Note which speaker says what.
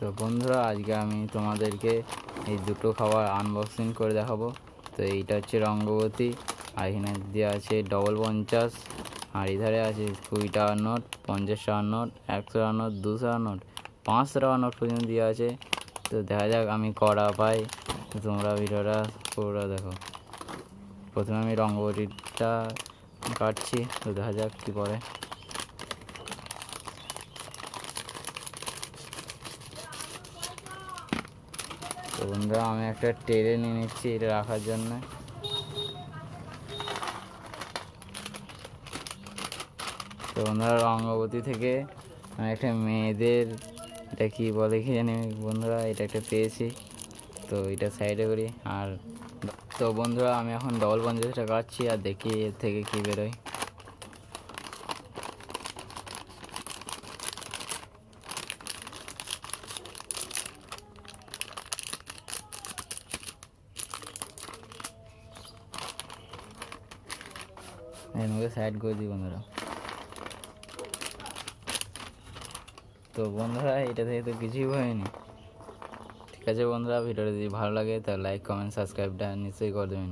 Speaker 1: তো বন্ধুরা, আজকে আমি তোমাদেরকে এই দুটো খাবার আনবক্সিং করে দেখাবো। তো এইটা হচ্ছে রঙ্গবতী, আর এখানে দেওয়া আছে 50, আর এধারে আছে 20 টাকার নোট, 50 টাকার নোট, 100 টাকার নোট, 200 টাকার নোট, 500 টাকার নোট পর্যন্ত দেওয়া আছে। তো দেখা যাক আমি কটা পাই। তো তোমরা ভিডিওটা পুরোটা দেখো। প্রথমে আমি রঙ্গবতীটা কাটছি, তো দেখা যাক কী করে। তো বন্ধুরা, আমি একটা ট্রে নিয়ে নিচ্ছি এটা রাখার জন্য। তো বন্ধুরা, রঙ্গবতী থেকে আমি একটা মেয়েদের, এটা কি বলে কি জানি বন্ধুরা, এটা একটা পেয়েছি। তো এটা সাইডে করি। আর তো বন্ধুরা, আমি এখন 50 কাটছি আর দেখি এর থেকে কী বেরোয়। এর সাইড করে দিই বন্ধুরা। তো বন্ধুরা, এটা থেকে তো কিছুই হয়নি। ঠিক আছে বন্ধুরা, ভিডিওটা যদি ভালো লাগে তাহলে লাইক, কমেন্ট, সাবস্ক্রাইবটা নিশ্চয়ই করে দেবেন।